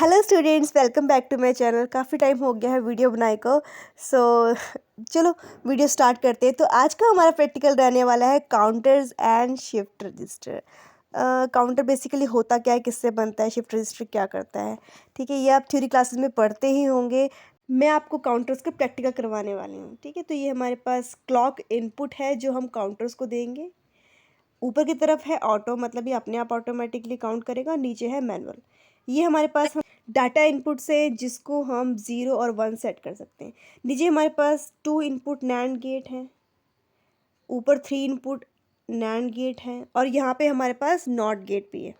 Hello students, welcome back to my channel. काफ़ी time हो गया है वीडियो बनाए को। चलो वीडियो स्टार्ट करते हैं। तो आज का हमारा प्रैक्टिकल रहने वाला है counters and shift register. Counter basically होता क्या है, किससे बनता है, शिफ्ट रजिस्टर क्या करता है। ठीक है, ये आप थ्योरी क्लासेस में पढ़ते ही होंगे। मैं आपको काउंटर्स के प्रैक्टिकल करवाने वाली हूँ। ठीक है, तो ये हमारे पास क्लॉक इनपुट है जो हम काउंटर्स को देंगे। ऊपर की तरफ है ऑटो, मतलब ये अपने आप ऑटोमेटिकली काउंट करेगा। नीचे है मैनुअल। ये हमारे पास डाटा इनपुट से जिसको हम 0 और 1 सेट कर सकते हैं। नीचे हमारे पास 2 इनपुट नैंड गेट है, ऊपर 3 इनपुट नैंड गेट है, और यहाँ पे हमारे पास नॉट गेट भी है।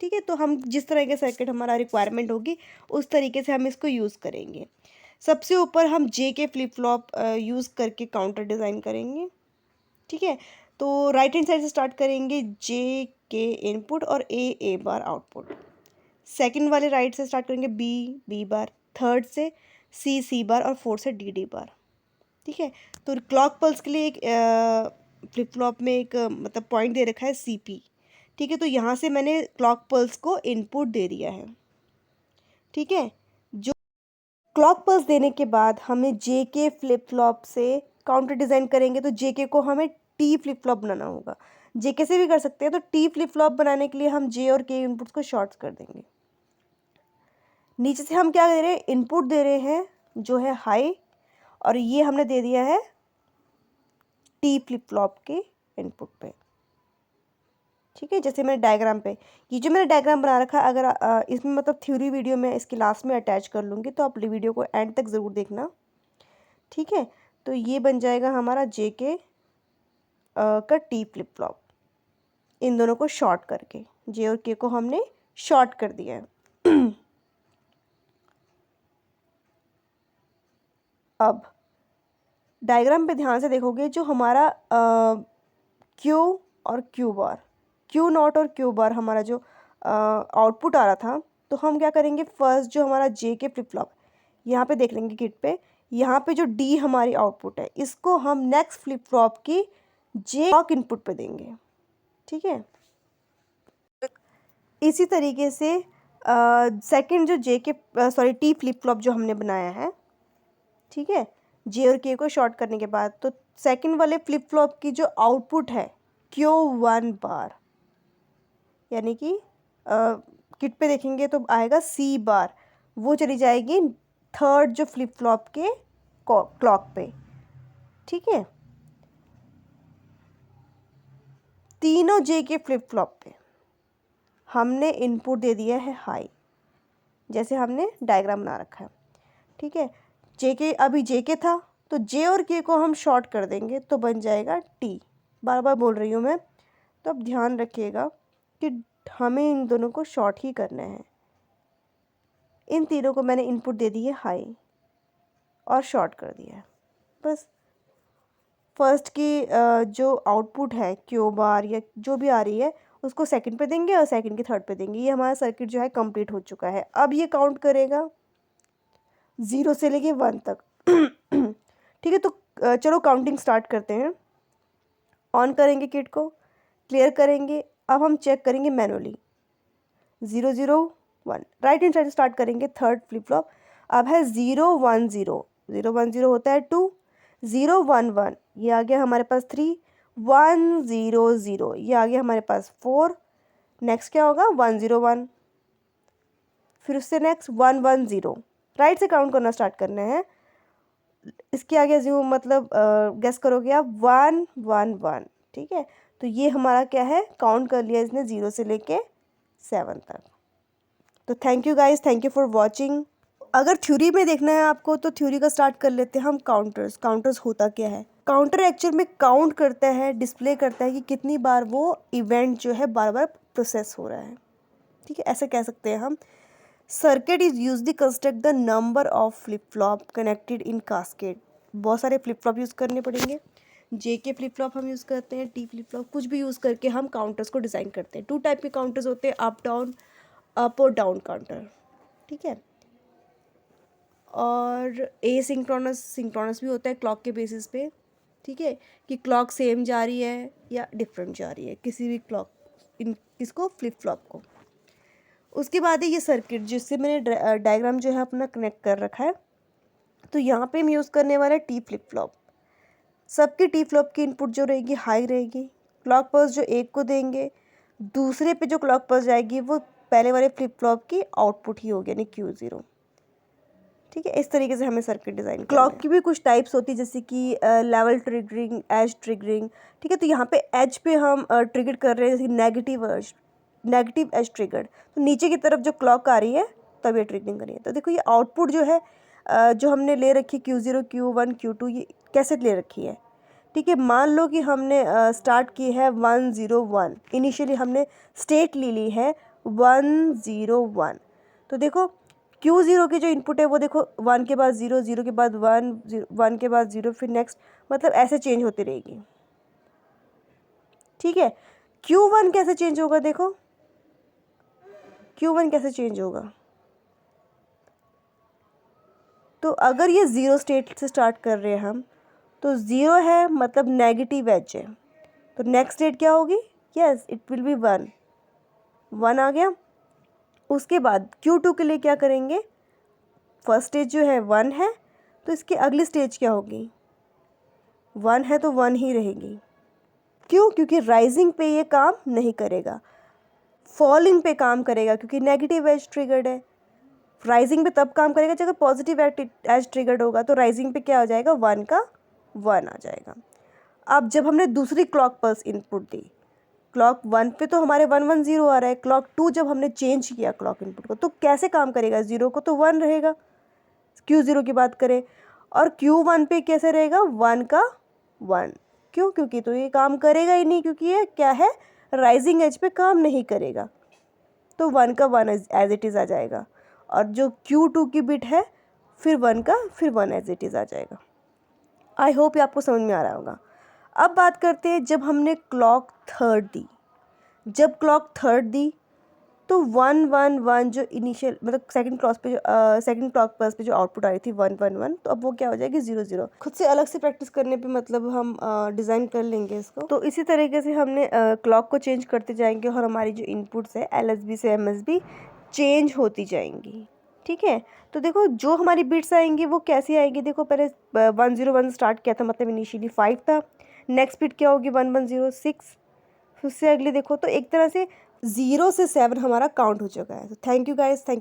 ठीक है, तो हम जिस तरह के सर्किट हमारा रिक्वायरमेंट होगी उस तरीके से हम इसको यूज़ करेंगे। सबसे ऊपर हम जे के फ्लिप फ्लॉप यूज़ करके काउंटर डिज़ाइन करेंगे। ठीक है, तो राइट हैंड साइड से स्टार्ट करेंगे, जे के इनपुट और ए बार आउटपुट। सेकंड वाले राइट से स्टार्ट करेंगे, बी बार। थर्ड से सी बार और फोर्थ से डी बार। ठीक है, तो क्लॉक पल्स के लिए एक फ्लिप फ्लॉप में एक मतलब पॉइंट दे रखा है सीपी। ठीक है, तो यहाँ से मैंने क्लॉक पल्स को इनपुट दे दिया है। ठीक है, जो क्लॉक पल्स देने के बाद हमें जे के फ्लिप फ्लॉप से काउंटर डिज़ाइन करेंगे। तो जे के को हमें टी फ्लिप फ्लॉप बनाना होगा। जे के से भी कर सकते हैं, तो टी फ्लिप फ्लॉप बनाने के लिए हम जे और के इनपुट्स को शॉर्ट कर देंगे। नीचे से हम क्या दे रहे हैं, इनपुट दे रहे हैं जो है हाई, और ये हमने दे दिया है टी फ्लिप फ्लॉप के इनपुट पे। ठीक है, जैसे मैंने डायग्राम पे, ये जो मैंने डायग्राम बना रखा है, अगर इसमें मतलब थ्योरी वीडियो में इसकी लास्ट में अटैच कर लूँगी, तो आप वीडियो को एंड तक ज़रूर देखना। ठीक है, तो ये बन जाएगा हमारा जे के का टी फ्लिप फ्लॉप, इन दोनों को शॉर्ट करके। जे और के को हमने शॉर्ट कर दिया है। अब डायग्राम पे ध्यान से देखोगे, जो हमारा क्यू और क्यू बार, क्यू नॉट और क्यू बार हमारा जो आउटपुट आ रहा था, तो हम क्या करेंगे, फर्स्ट जो हमारा जे के फ्लिप फ्लॉप यहाँ पे देख लेंगे किट पे, यहाँ पे जो डी हमारी आउटपुट है, इसको हम नेक्स्ट फ्लिप फ्लॉप की जे क्लॉक इनपुट पे देंगे। ठीक है, इसी तरीके से सेकंड जो जे के टी फ्लिप फ्लॉप जो हमने बनाया है, ठीक है, जे और के को शॉर्ट करने के बाद, तो सेकंड वाले फ्लिप फ्लॉप की जो आउटपुट है Q1 बार, यानी कि किट पे देखेंगे तो आएगा सी बार, वो चली जाएगी थर्ड जो फ्लिप फ्लॉप के क्लॉक पे। ठीक है, तीनों जे के फ्लिप फ्लॉप पे हमने इनपुट दे दिया है हाई, जैसे हमने डायग्राम बना रखा है। ठीक है, जे के अभी जे के था, तो जे और के को हम शॉर्ट कर देंगे तो बन जाएगा टी। बार बार बोल रही हूँ मैं, तो अब ध्यान रखिएगा कि हमें इन दोनों को शॉर्ट ही करना है। इन तीनों को मैंने इनपुट दे दी है हाई और शॉर्ट कर दिया है। बस फर्स्ट की जो आउटपुट है क्यू बार या जो भी आ रही है, उसको सेकंड पे देंगे और सेकंड की थर्ड पे देंगे। ये हमारा सर्किट जो है कंप्लीट हो चुका है। अब ये काउंट करेगा 0 से लेके 1 तक। ठीक है, तो चलो काउंटिंग स्टार्ट करते हैं। ऑन करेंगे किट को, क्लियर करेंगे। अब हम चेक करेंगे मैनुअली, 0 0 1, राइट हैंड साइड से स्टार्ट करेंगे थर्ड फ्लिप फ्लॉप। अब है 0 1 0, 0 1 0 होता है 2, 0 1 1 ये आ गया हमारे पास 3, 1 0 0 ये आ गया हमारे पास 4। नेक्स्ट क्या होगा, 1 0 1, फिर उससे नेक्स्ट 1 1 0। राइट से काउंट करना स्टार्ट करना है। इसके आगे जो मतलब गेस करोगे आप, 1 1 1। ठीक है, तो ये हमारा क्या है, काउंट कर लिया इसने 0 से लेके 7 तक। तो thank you guys, thank you for watching. अगर थ्योरी में देखना है आपको, तो थ्योरी का स्टार्ट कर लेते हैं हम। काउंटर्स होता क्या है, काउंटर एक्चुअल में काउंट करता है, डिस्प्ले करता है कि कितनी बार वो इवेंट जो है बार बार प्रोसेस हो रहा है। ठीक है, ऐसे कह सकते हैं हम। Circuit is usually construct the number of flip flop connected in cascade. बहुत सारे फ्लिप फ्लॉप यूज़ करने पड़ेंगे। जे के फ्लिप फ्लॉप हम यूज़ करते हैं, टी फ्लिप फ्लॉप, कुछ भी यूज़ करके हम काउंटर्स को डिज़ाइन करते हैं। 2 टाइप के काउंटर्स होते हैं, अप और डाउन काउंटर। ठीक है, और सिंक्रोनस भी होता है क्लॉक के बेसिस पे। ठीक है, कि क्लॉक सेम जा रही है या डिफरेंट जा रही है किसी भी क्लॉक, इन इसको फ्लिप फ्लॉप को। उसके बाद है ये सर्किट जिससे मैंने डायग्राम जो है अपना कनेक्ट कर रखा है। तो यहाँ पे हम यूज़ करने वाला है टी फ्लिप फ्लॉप। सबकी टी फ्लॉप की इनपुट जो रहेगी हाई रहेगी। क्लॉक पल्स जो एक को देंगे, दूसरे पे जो क्लॉक पल्स जाएगी वो पहले वाले फ्लिप फ्लॉप की आउटपुट ही होगी, यानी Q0। ठीक है, इस तरीके से हमें सर्किट डिज़ाइन क्लॉक की भी कुछ टाइप्स होती है, जैसे कि लेवल ट्रिगरिंग, एज ट्रिगरिंग। ठीक है, तो यहाँ पे एज पे हम ट्रिगर कर रहे हैं, जैसे नेगेटिव एज ट्रिगर्ड, तो नीचे की तरफ जो क्लॉक आ रही है तब ये ट्रिगरिंग करिए। तो देखो ये आउटपुट जो है जो हमने ले रखी है Q0, Q1, Q2, ये कैसे ले रखी है। ठीक है, मान लो कि हमने स्टार्ट की है 101, इनिशियली हमने स्टेट ली है 101। तो देखो Q0 की जो इनपुट है वो देखो 1 के बाद 0, 0 के बाद 1, 1 के बाद 0, फिर नेक्स्ट, मतलब ऐसे चेंज होती रहेगी। ठीक है, Q1 कैसे चेंज होगा, देखो Q1 कैसे चेंज होगा। तो अगर ये 0 स्टेट से स्टार्ट कर रहे हैं हम, तो 0 है मतलब नेगेटिव एज है, तो नेक्स्ट स्टेट क्या होगी, यस इट विल बी 1, 1 आ गया। उसके बाद Q2 के लिए क्या करेंगे, फर्स्ट स्टेज जो है 1 है, तो इसकी अगली स्टेज क्या होगी, 1 है तो 1 ही रहेगी। क्यों, क्योंकि राइजिंग पे ये काम नहीं करेगा, फॉलिंग पे काम करेगा, क्योंकि नेगेटिव एज ट्रिगर्ड है। राइजिंग पे तब काम करेगा जब पॉजिटिव एज ट्रिगर्ड होगा, तो राइजिंग पे क्या हो जाएगा, 1 का 1 आ जाएगा। अब जब हमने दूसरी क्लॉक पल्स इनपुट दी, क्लॉक 1 पे तो हमारे 110 आ रहा है, क्लॉक 2 जब हमने चेंज किया क्लॉक इनपुट को, तो कैसे काम करेगा, 0 को तो 1 रहेगा, Q0 की बात करें, और Q1 पे कैसे रहेगा, 1 का 1। क्यों, क्योंकि तो ये काम करेगा ही नहीं, क्योंकि ये क्या है, राइजिंग एज पे काम नहीं करेगा, तो 1 का 1 एज इट इज़ आ जाएगा। और जो Q2 की बिट है फिर 1 का फिर 1 एज इट इज़ आ जाएगा। आई होप ये आपको समझ में आ रहा होगा। अब बात करते हैं जब हमने क्लॉक थर्ड दी। जब क्लॉक थर्ड दी तो 111 जो इनिशियल मतलब सेकंड क्लॉक पल्स पे जो आउटपुट आ रही थी 111, तो अब वो क्या हो जाएगी 00। खुद से अलग से प्रैक्टिस करने पे मतलब हम डिज़ाइन कर लेंगे इसको। तो इसी तरीके से हमने क्लॉक को चेंज करते जाएंगे और हमारी जो इनपुट्स है LSB से MSB चेंज होती जाएंगी। ठीक है, तो देखो जो हमारी बिट्स आएंगी वो कैसी आएगी, देखो पहले 101 स्टार्ट किया था, मतलब इनिशियली 5 था, नेक्स्ट बिट क्या होगी 1106, फिर उससे अगली देखो, तो एक तरह से 0 से 7 हमारा काउंट हो चुका है। तो थैंक यू गाइस, थैंक